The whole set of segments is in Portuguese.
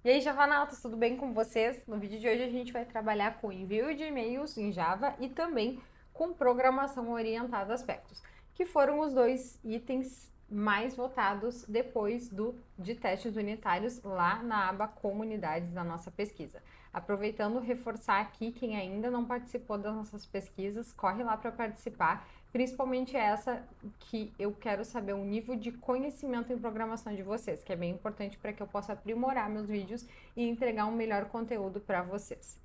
E aí, Javanautas, tudo bem com vocês? No vídeo de hoje a gente vai trabalhar com envio de e-mails em Java e também com programação orientada a aspectos, que foram os dois itens mais votados depois de testes unitários lá na aba Comunidades da nossa pesquisa. Aproveitando, reforçar aqui, quem ainda não participou das nossas pesquisas, corre lá para participar, principalmente essa que eu quero saber o nível de conhecimento em programação de vocês, que é bem importante para que eu possa aprimorar meus vídeos e entregar um melhor conteúdo para vocês.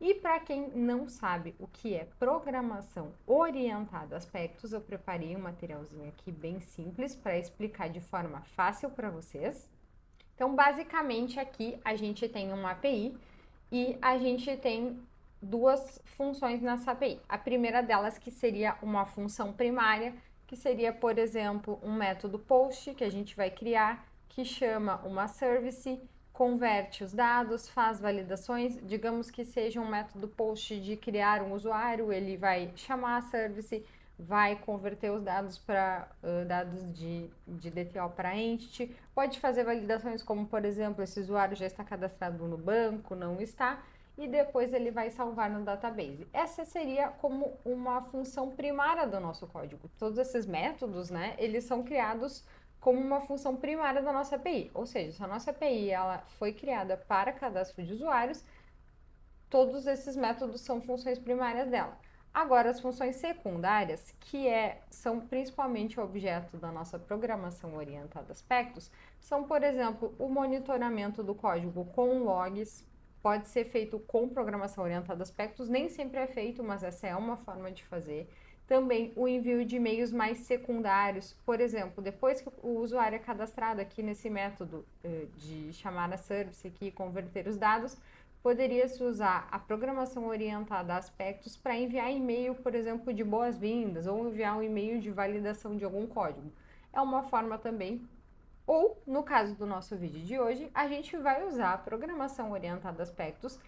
E para quem não sabe o que é programação orientada a aspectos, eu preparei um materialzinho aqui bem simples para explicar de forma fácil para vocês. Então, basicamente, aqui a gente tem uma API e a gente tem duas funções nessa API. A primeira delas que seria uma função primária, que seria, por exemplo, um método post que a gente vai criar, que chama uma service, converte os dados, faz validações, digamos que seja um método post de criar um usuário, ele vai chamar a service, vai converter os dados para dados de DTO para entity, pode fazer validações como, por exemplo, esse usuário já está cadastrado no banco, não está, e depois ele vai salvar no database. Essa seria como uma função primária do nosso código. Todos esses métodos, né, eles são criados como uma função primária da nossa API, ou seja, se a nossa API ela foi criada para cadastro de usuários, todos esses métodos são funções primárias dela. Agora, as funções secundárias, são principalmente o objeto da nossa programação orientada a aspectos, são, por exemplo, o monitoramento do código com logs, pode ser feito com programação orientada a aspectos, nem sempre é feito, mas essa é uma forma de fazer. Também o envio de e-mails mais secundários, por exemplo, depois que o usuário é cadastrado aqui nesse método de chamar a service aqui e converter os dados, poderia-se usar a programação orientada a aspectos para enviar e-mail, por exemplo, de boas-vindas ou enviar um e-mail de validação de algum código. É uma forma também. Ou, no caso do nosso vídeo de hoje, a gente vai usar a programação orientada a aspectos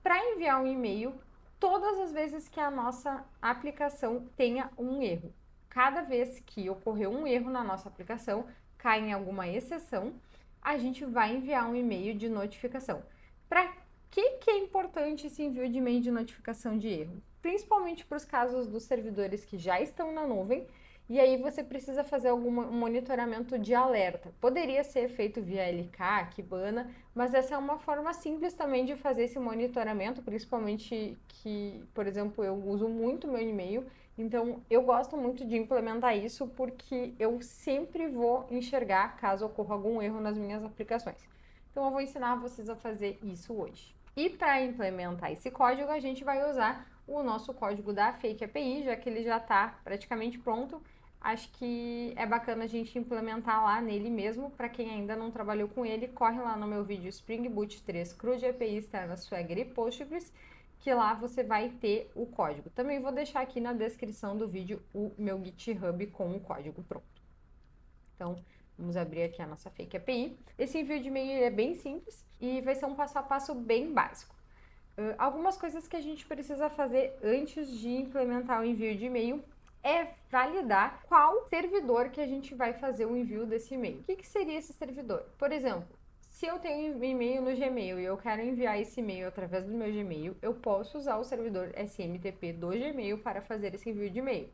para enviar um e-mail todas as vezes que a nossa aplicação tenha um erro. Cada vez que ocorrer um erro na nossa aplicação, cai em alguma exceção, a gente vai enviar um e-mail de notificação. Para que é importante esse envio de e-mail de notificação de erro? Principalmente para os casos dos servidores que já estão na nuvem, e aí você precisa fazer algum monitoramento de alerta. Poderia ser feito via LK, Kibana, mas essa é uma forma simples também de fazer esse monitoramento, principalmente que, por exemplo, eu uso muito meu e-mail, então eu gosto muito de implementar isso porque eu sempre vou enxergar caso ocorra algum erro nas minhas aplicações. Então eu vou ensinar vocês a fazer isso hoje. E para implementar esse código, a gente vai usar o nosso código da Fake API, já que ele já está praticamente pronto. Acho que é bacana a gente implementar lá nele mesmo. Para quem ainda não trabalhou com ele, corre lá no meu vídeo Spring Boot 3 Cru de API externa Swagger e Postgres, que lá você vai ter o código. Também vou deixar aqui na descrição do vídeo o meu GitHub com o código pronto. Então, vamos abrir aqui a nossa Fake API. Esse envio de e-mail é bem simples e vai ser um passo a passo bem básico. Algumas coisas que a gente precisa fazer antes de implementar o envio de e-mail é validar qual servidor que a gente vai fazer o envio desse e-mail. O que seria esse servidor? Por exemplo, se eu tenho um e-mail no Gmail e eu quero enviar esse e-mail através do meu Gmail, eu posso usar o servidor SMTP do Gmail para fazer esse envio de e-mail.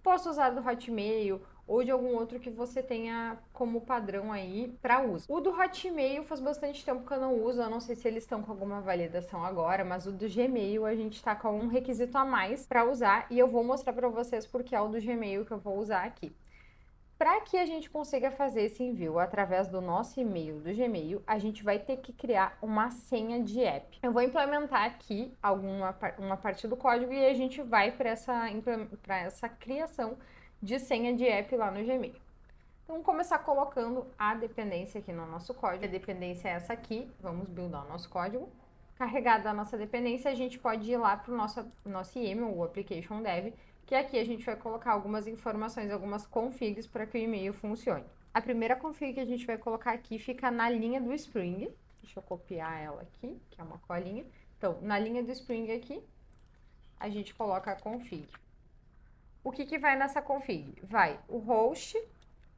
Posso usar do Hotmail ou de algum outro que você tenha como padrão aí para uso. O do Hotmail faz bastante tempo que eu não uso, eu não sei se eles estão com alguma validação agora, mas o do Gmail a gente está com um requisito a mais para usar e eu vou mostrar para vocês porque é o do Gmail que eu vou usar aqui. Para que a gente consiga fazer esse envio através do nosso e-mail do Gmail, a gente vai ter que criar uma senha de app. Eu vou implementar aqui uma parte do código e a gente vai para essa criação de senha de app lá no Gmail. Então, vamos começar colocando a dependência aqui no nosso código. A dependência é essa aqui, vamos buildar o nosso código. Carregada a nossa dependência, a gente pode ir lá para o nosso YAML, o Application Dev, que aqui a gente vai colocar algumas informações, algumas configs para que o e-mail funcione. A primeira config que a gente vai colocar aqui fica na linha do Spring. Deixa eu copiar ela aqui, que é uma colinha. Então, na linha do Spring aqui, a gente coloca a config. O que vai nessa config? Vai o host,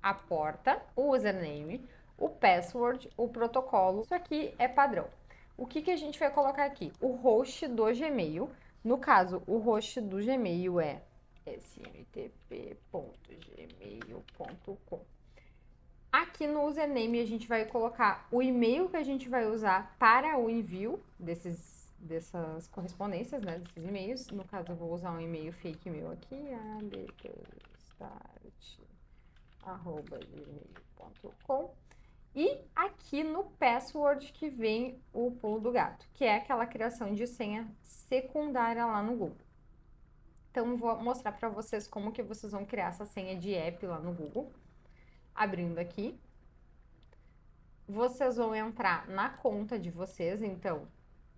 a porta, o username, o password, o protocolo. Isso aqui é padrão. O que que a gente vai colocar aqui? O host do Gmail. No caso, o host do Gmail é smtp.gmail.com. Aqui no username a gente vai colocar o e-mail que a gente vai usar para o envio dessas correspondências, né, desses e-mails. No caso, eu vou usar um e-mail fake meu aqui, abelstart@gmail.com. E aqui no password que vem o pulo do gato, que é aquela criação de senha secundária lá no Google. Então, vou mostrar para vocês como que vocês vão criar essa senha de app lá no Google. Abrindo aqui. Vocês vão entrar na conta de vocês, então,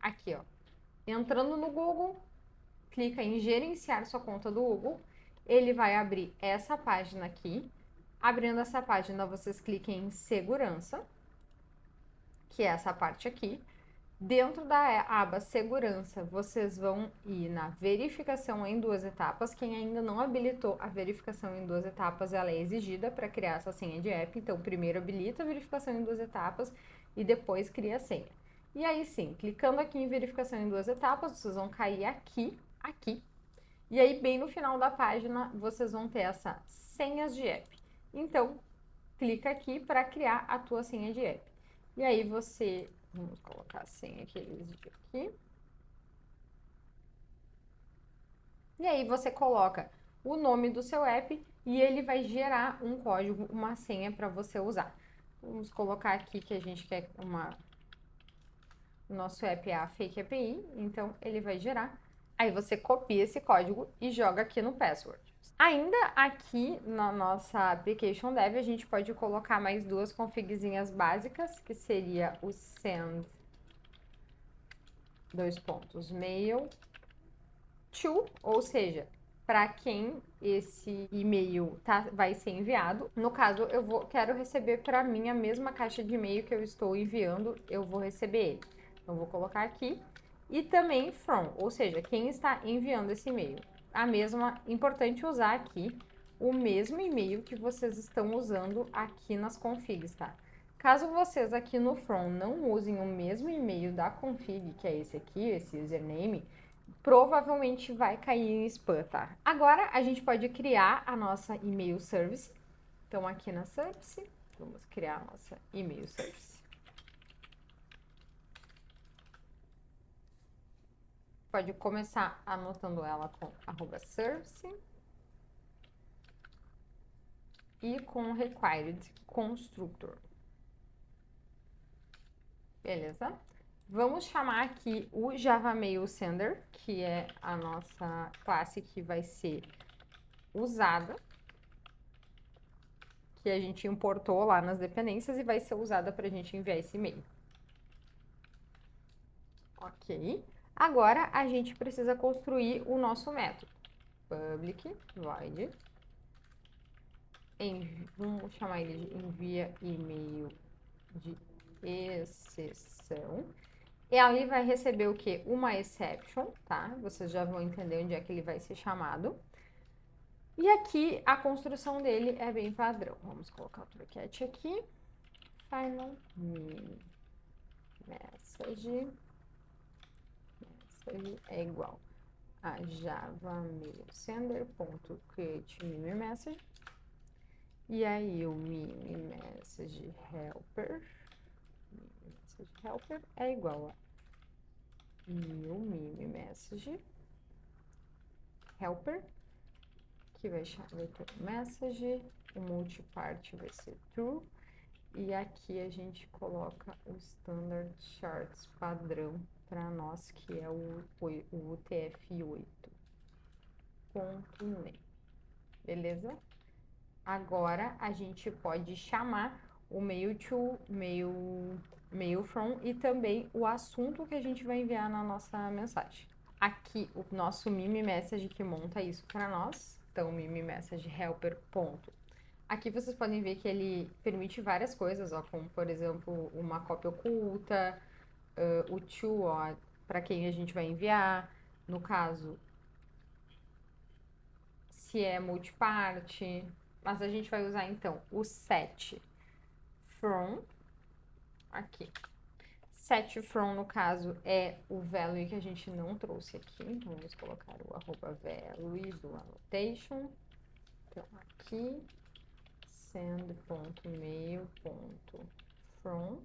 aqui, ó. Entrando no Google, clica em gerenciar sua conta do Google. Ele vai abrir essa página aqui. Abrindo essa página, vocês cliquem em segurança, que é essa parte aqui. Dentro da aba segurança, vocês vão ir na verificação em 2 etapas. Quem ainda não habilitou a verificação em 2 etapas, ela é exigida para criar essa senha de app. Então, primeiro habilita a verificação em 2 etapas e depois cria a senha. E aí sim, clicando aqui em verificação em 2 etapas, vocês vão cair aqui. E aí, bem no final da página, vocês vão ter essa senhas de app. Então, clica aqui para criar a tua senha de app. E aí você... Vamos colocar a senha que ele exigiu aqui. E aí você coloca o nome do seu app e ele vai gerar um código, uma senha para você usar. Vamos colocar aqui que a gente quer o nosso app é a Fake API, então ele vai gerar. Aí você copia esse código e joga aqui no password. Ainda aqui na nossa application dev, a gente pode colocar mais 2 configzinhas básicas, que seria o send mail to, ou seja, para quem esse e-mail vai ser enviado. No caso, quero receber para mim a mesma caixa de e-mail que eu estou enviando, eu vou receber ele. Então, vou colocar aqui. E também from, ou seja, quem está enviando esse e-mail. Importante usar aqui o mesmo e-mail que vocês estão usando aqui nas configs, tá? Caso vocês aqui no from não usem o mesmo e-mail da config, que é esse aqui, esse username, provavelmente vai cair em spam, tá? Agora, a gente pode criar a nossa e-mail service. Então, aqui na service, vamos criar a nossa e-mail service. Pode começar anotando ela com @service e com required constructor. Beleza? Vamos chamar aqui o Java Mail Sender, que é a nossa classe que vai ser usada, que a gente importou lá nas dependências e vai ser usada para a gente enviar esse e-mail. Ok. Agora, a gente precisa construir o nosso método. Public void. Vamos chamar ele de envia e-mail de exceção. E ali vai receber o quê? Uma exception, tá? Vocês já vão entender onde é que ele vai ser chamado. E aqui, a construção dele é bem padrão. Vamos colocar o truquete aqui. Final message é igual a java mail sender.create message. E aí, o message helper é igual a new message helper, que vai ter message, o multipart vai ser true, e aqui a gente coloca o standard charts padrão para nós, que é o UTF-8.name. Beleza? Agora a gente pode chamar o mail to, mail from e também o assunto que a gente vai enviar na nossa mensagem. Aqui o nosso mime message que monta isso para nós. Então, mime message helper ponto. Aqui vocês podem ver que ele permite várias coisas, ó, como por exemplo uma cópia oculta, o to, ó, para quem a gente vai enviar. No caso, se é multipart. Mas a gente vai usar, então, o set from, aqui. Set from, no caso, é o value que a gente não trouxe aqui. Então, vamos colocar o @value do annotation. Então, aqui, send.mail.from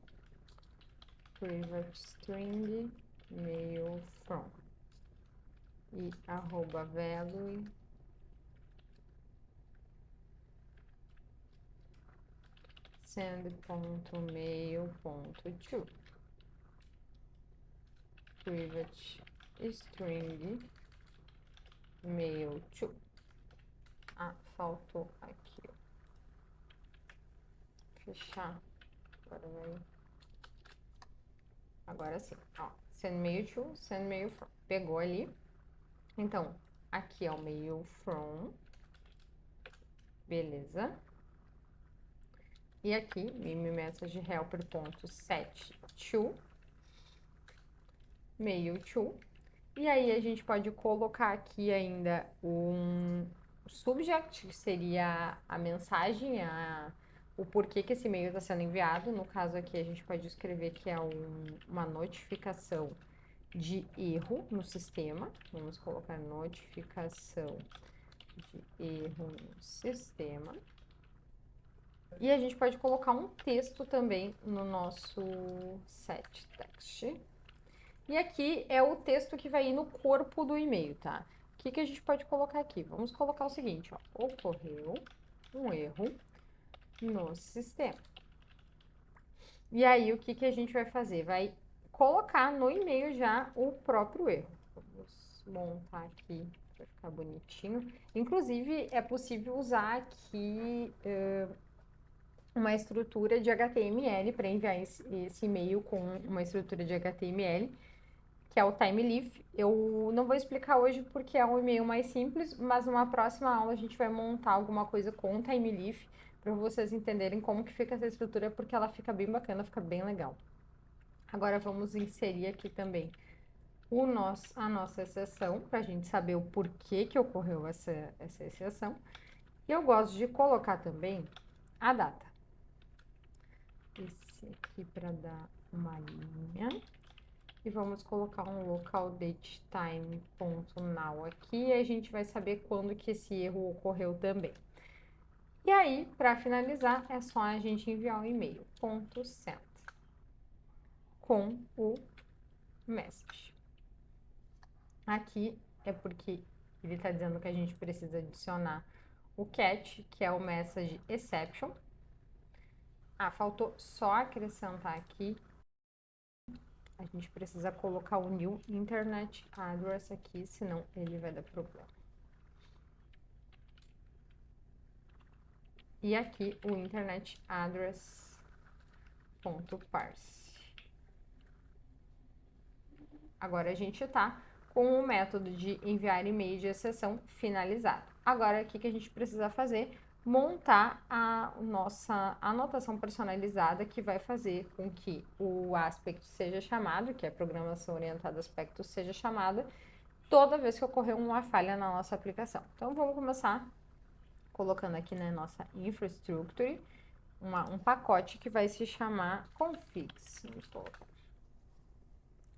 private string mail from e @value send.mail.to private string mail to. Ah, faltou aqui, ó. Fechar. Agora vai. Agora sim, ó. Send mail to, send mail from. Pegou ali. Então, aqui é o mail from. Beleza. E aqui, message helper.set to mail to. E aí a gente pode colocar aqui ainda um subject, que seria a mensagem, o porquê que esse e-mail está sendo enviado. No caso aqui, a gente pode escrever que é uma notificação de erro no sistema. Vamos colocar notificação de erro no sistema. E a gente pode colocar um texto também no nosso set text. E aqui é o texto que vai ir no corpo do e-mail, tá? O que a gente pode colocar aqui? Vamos colocar o seguinte, ó. Ocorreu um erro no sistema. E aí, o que a gente vai fazer? Vai colocar no e-mail já o próprio erro. Vamos montar aqui para ficar bonitinho. Inclusive, é possível usar aqui uma estrutura de HTML para enviar esse e-mail com uma estrutura de HTML, que é o TimeLeaf. Eu não vou explicar hoje porque é um e-mail mais simples, mas numa próxima aula a gente vai montar alguma coisa com o TimeLeaf para vocês entenderem como que fica essa estrutura, porque ela fica bem bacana, fica bem legal. Agora vamos inserir aqui também a nossa exceção, para a gente saber o porquê que ocorreu essa exceção. E eu gosto de colocar também a data. Esse aqui para dar uma linha. E vamos colocar um local date time.now aqui, e a gente vai saber quando que esse erro ocorreu também. E aí, para finalizar, é só a gente enviar o e-mail .send com o message. Aqui é porque ele está dizendo que a gente precisa adicionar o catch, que é o message exception. Ah, faltou só acrescentar aqui. A gente precisa colocar o new internet address aqui, senão ele vai dar problema. E aqui o internet address.parse. Agora a gente está com o método de enviar e-mail de exceção finalizado. Agora, o que a gente precisa fazer? Montar a nossa anotação personalizada, que vai fazer com que o aspect seja chamado, que é a programação orientada a aspectos, seja chamada toda vez que ocorrer uma falha na nossa aplicação. Então, vamos começar colocando aqui na nossa infrastructure um pacote que vai se chamar configs. Vamos colocar.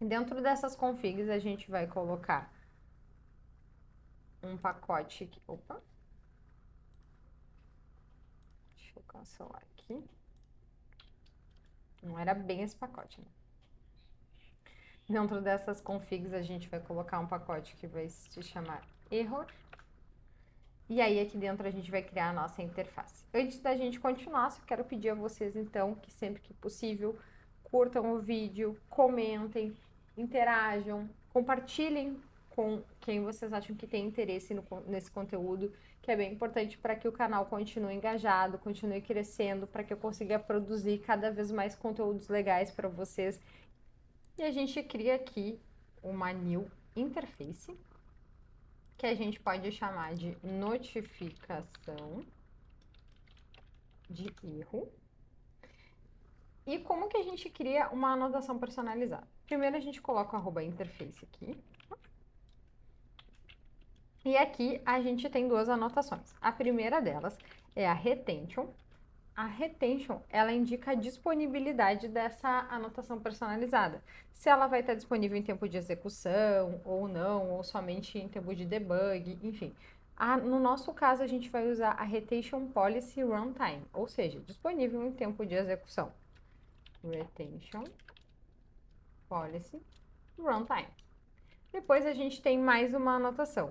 Dentro dessas configs, a gente vai colocar um pacote aqui. Opa! Deixa eu cancelar aqui. Não era bem esse pacote, né? Dentro dessas configs, a gente vai colocar um pacote que vai se chamar error. E aí, aqui dentro, a gente vai criar a nossa interface. Antes da gente continuar, só quero pedir a vocês, então, que sempre que possível, curtam o vídeo, comentem, interajam, compartilhem com quem vocês acham que tem interesse nesse conteúdo, que é bem importante para que o canal continue engajado, continue crescendo, para que eu consiga produzir cada vez mais conteúdos legais para vocês. E a gente cria aqui uma new interface, que a gente pode chamar de notificação de erro. E como que a gente cria uma anotação personalizada? Primeiro a gente coloca o @interface aqui. E aqui a gente tem duas anotações. A primeira delas é a retention. A retention, ela indica a disponibilidade dessa anotação personalizada. Se ela vai estar disponível em tempo de execução ou não, ou somente em tempo de debug, enfim. No nosso caso, a gente vai usar a Retention Policy Runtime, ou seja, disponível em tempo de execução. Retention Policy Runtime. Depois a gente tem mais uma anotação,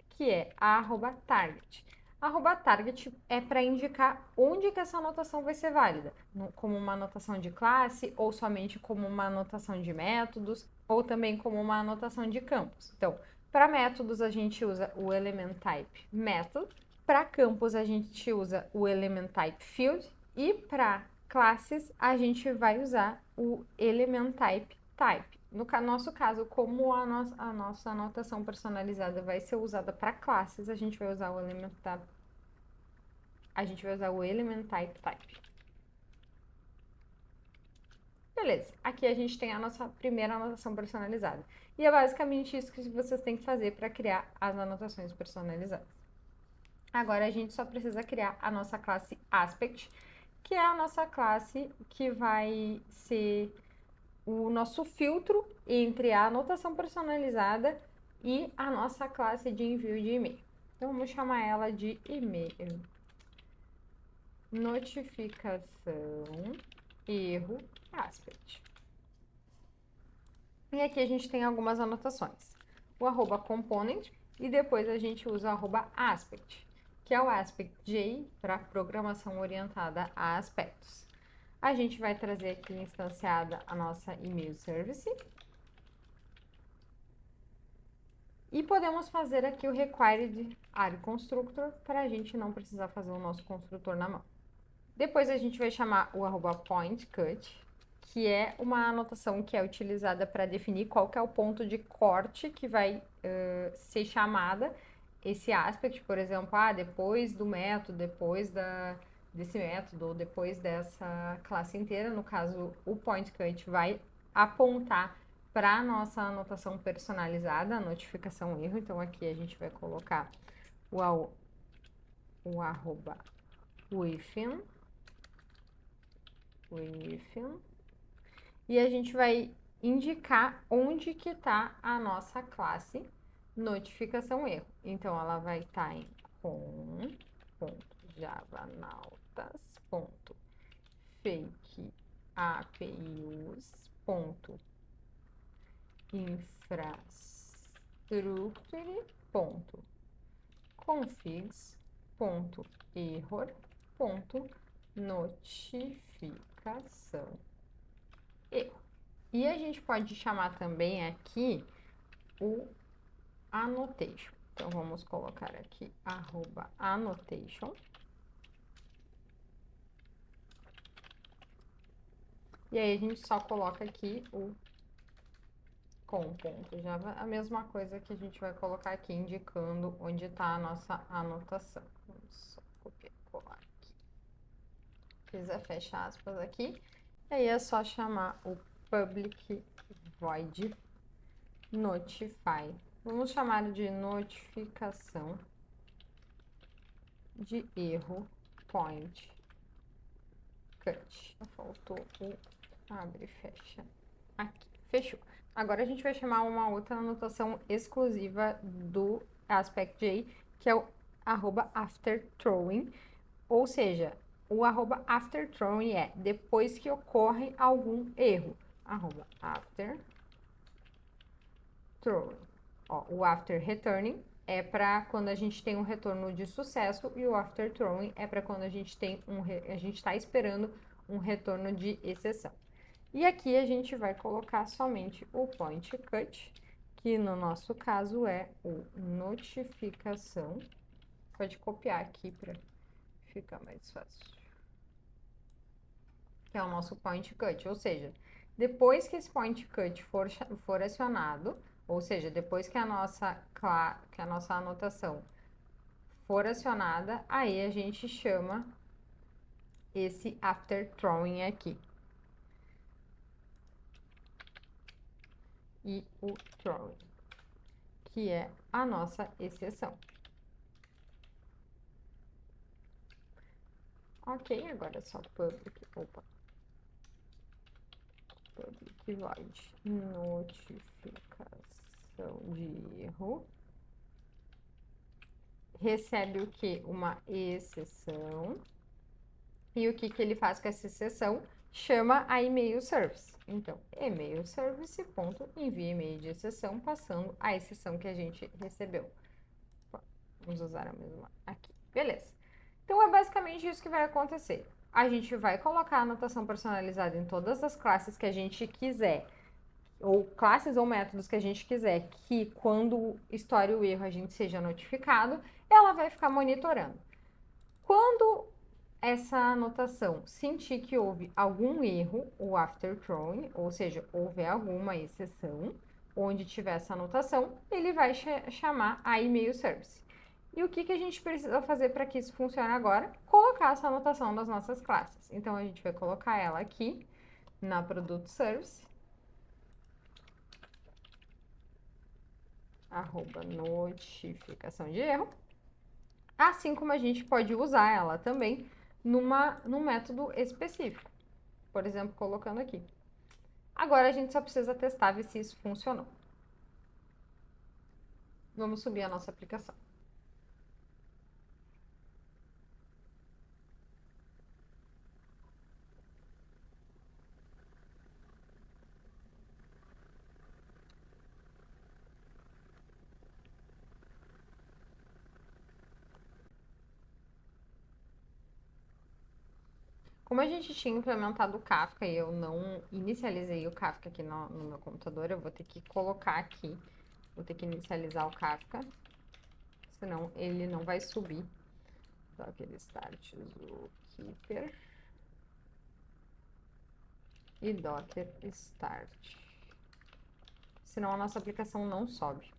que é a @target. A @target é para indicar onde que essa anotação vai ser válida, como uma anotação de classe, ou somente como uma anotação de métodos, ou também como uma anotação de campos. Então, para métodos a gente usa o element type method, para campos a gente usa o element type field, e para classes a gente vai usar o element type type. No nosso caso, como a nossa anotação personalizada vai ser usada para classes, a gente vai usar o element type. Beleza, aqui a gente tem a nossa primeira anotação personalizada. E é basicamente isso que vocês têm que fazer para criar as anotações personalizadas. Agora a gente só precisa criar a nossa classe Aspect, que é a nossa classe que vai ser o nosso filtro entre a anotação personalizada e a nossa classe de envio de e-mail. Então, vamos chamar ela de e-mail. Notificação, erro, aspect. E aqui a gente tem algumas anotações. O @component e depois a gente usa o @aspect, que é o aspect_j para programação orientada a aspectos. A gente vai trazer aqui instanciada a nossa email service. E podemos fazer aqui o required array constructor para a gente não precisar fazer o nosso construtor na mão. Depois a gente vai chamar o @pointCut, que é uma anotação que é utilizada para definir qual que é o ponto de corte que vai ser chamada esse aspect, por exemplo, depois do método, depois desse método, ou depois dessa classe inteira. No caso, o pointCut vai apontar para a nossa anotação personalizada, a notificação erro. Então, aqui a gente vai colocar o within, e a gente vai indicar onde que está a nossa classe notificação erro. Então, ela vai estar em home.infrastructure.infrastructure.error.notificação erro. E a gente pode chamar também aqui o annotation. Então, vamos colocar aqui @annotation. E aí, a gente só coloca aqui o com.java, a mesma coisa que a gente vai colocar aqui, indicando onde está a nossa anotação. Vamos só copiar e colar aqui. Fiz fecha aspas aqui. E aí, é só chamar o public void notify. Vamos chamar de notificação de erro point cut. Faltou o abre e fecha aqui. Fechou. Agora a gente vai chamar uma outra anotação exclusiva do aspect_j, que é o @afterThrowing, ou seja, o @afterThrowing é depois que ocorre algum erro. @afterThrowing. O after_returning é para quando a gente tem um retorno de sucesso, e o after_throwing é para quando a gente tem a gente está esperando um retorno de exceção. E aqui a gente vai colocar somente o pointCut, que no nosso caso é o notificação. Pode copiar aqui para ficar mais fácil. Que é o nosso pointCut, ou seja, depois que esse pointCut for acionado, ou seja, depois que a nossa anotação for acionada, aí a gente chama esse after_throwing aqui. E o throwing, que é a nossa exceção. Ok, agora é só public, opa, public void, notificação de erro. Recebe o que? Uma exceção. E o que, que ele faz com essa exceção? Chama a e-mail service. Então, e-mail service, ponto, envia e-mail de exceção, passando a exceção que a gente recebeu. Vamos usar a mesma aqui. Beleza. Então, é basicamente isso que vai acontecer. A gente vai colocar a anotação personalizada em todas as classes que a gente quiser, ou classes ou métodos que a gente quiser, que quando estoure o erro a gente seja notificado, ela vai ficar monitorando. Quando essa anotação sentir que houve algum erro, o after throwing, ou seja, houver alguma exceção, onde tiver essa anotação, ele vai chamar a e-mail service. E o que, que a gente precisa fazer para que isso funcione agora? Colocar essa anotação nas nossas classes. Então, a gente vai colocar ela aqui na produto service, arroba notificação de erro, assim como a gente pode usar ela também num método específico. Por exemplo, colocando aqui. Agora a gente só precisa testar, ver se isso funcionou. Vamos subir a nossa aplicação. Como a gente tinha implementado o Kafka e eu não inicializei o Kafka aqui no meu computador, eu vou ter que colocar aqui, vou ter que inicializar o Kafka, senão ele não vai subir. Docker start zookeeper e docker start. Senão a nossa aplicação não sobe.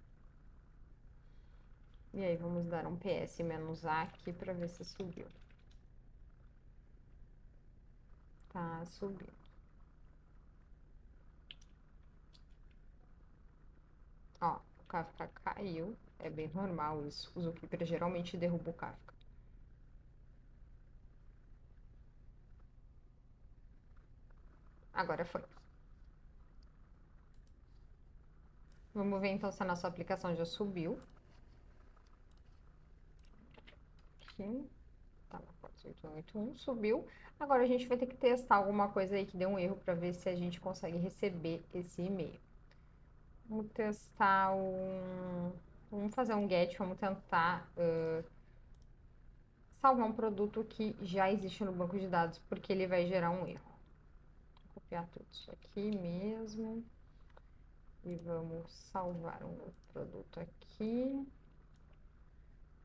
E aí vamos dar um ps-a aqui para ver se subiu. Tá subindo. Ó, o Kafka caiu. É bem normal isso. O Zookeeper geralmente derruba o Kafka. Agora foi. Vamos ver então se a nossa aplicação já subiu. Aqui. Tá na 48181, subiu. Agora a gente vai ter que testar alguma coisa aí que deu um erro para ver se a gente consegue receber esse e-mail. Vamos testar um... Vamos fazer um get, vamos tentar salvar um produto que já existe no banco de dados, porque ele vai gerar um erro. Vou copiar tudo isso aqui mesmo. E vamos salvar um produto aqui.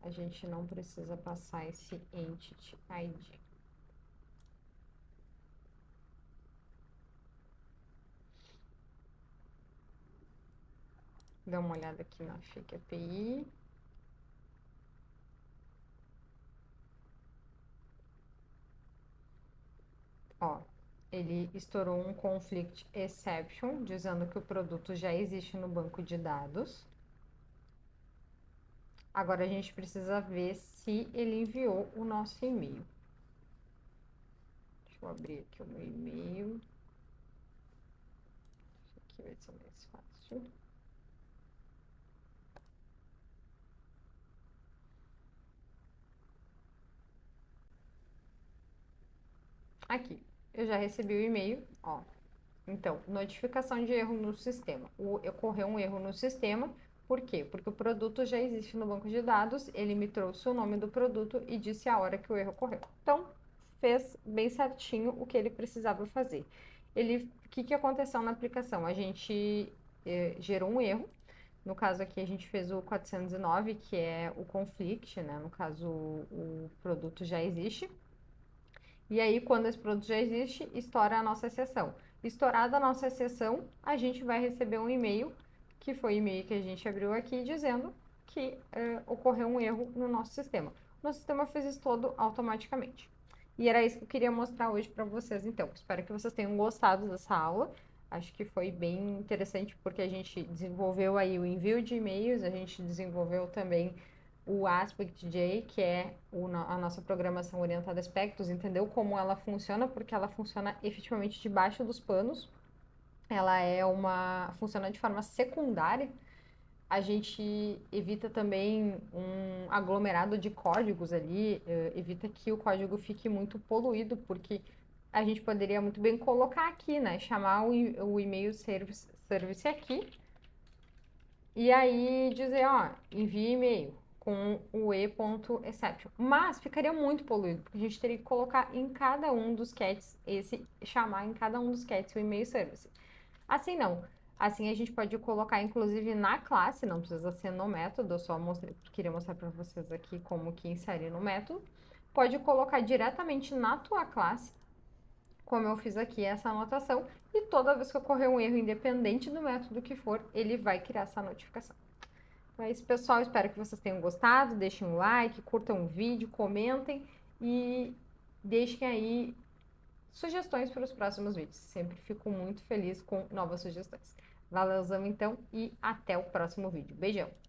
A gente não precisa passar esse Entity ID. Dá uma olhada aqui na Fake API. Ó, ele estourou um conflict exception, dizendo que o produto já existe no banco de dados. Agora a gente precisa ver se ele enviou o nosso e-mail. Deixa eu abrir aqui o meu e-mail. Aqui vai ser mais fácil. Aqui, eu já recebi o e-mail, ó. Então, notificação de erro no sistema. Ocorreu um erro no sistema, por quê? Porque o produto já existe no banco de dados, ele me trouxe o nome do produto e disse a hora que o erro ocorreu. Então, fez bem certinho o que ele precisava fazer. O que aconteceu na aplicação? A gente gerou um erro. No caso aqui, a gente fez o 409, que é o conflict, né? No caso, o produto já existe. E aí, quando esse produto já existe, estoura a nossa exceção. Estourada a nossa exceção, a gente vai receber um e-mail, que foi o e-mail que a gente abriu aqui, dizendo que ocorreu um erro no nosso sistema. O nosso sistema fez isso todo automaticamente. E era isso que eu queria mostrar hoje para vocês, então. Espero que vocês tenham gostado dessa aula. Acho que foi bem interessante, porque a gente desenvolveu aí o envio de e-mails, a gente desenvolveu também o Aspect.J, que é a nossa programação orientada a aspectos, entendeu como ela funciona, porque ela funciona efetivamente debaixo dos panos. Funciona de forma secundária. A gente evita também um aglomerado de códigos ali, evita que o código fique muito poluído, porque a gente poderia muito bem colocar aqui, né? Chamar o e-mail service aqui e aí dizer, ó, envie e-mail com o e.exception. Mas ficaria muito poluído, porque a gente teria que colocar em cada um dos cats chamar em cada um dos cats o e-mail service. Assim não. Assim a gente pode colocar, inclusive, na classe, não precisa ser no método, eu só queria mostrar para vocês aqui como que inserir no método. Pode colocar diretamente na tua classe, como eu fiz aqui essa anotação, e toda vez que ocorrer um erro, independente do método que for, ele vai criar essa notificação. Então é isso, pessoal. Espero que vocês tenham gostado. Deixem um like, curtam o vídeo, comentem e deixem aí sugestões para os próximos vídeos. Sempre fico muito feliz com novas sugestões. Valeuzão então e até o próximo vídeo. Beijão!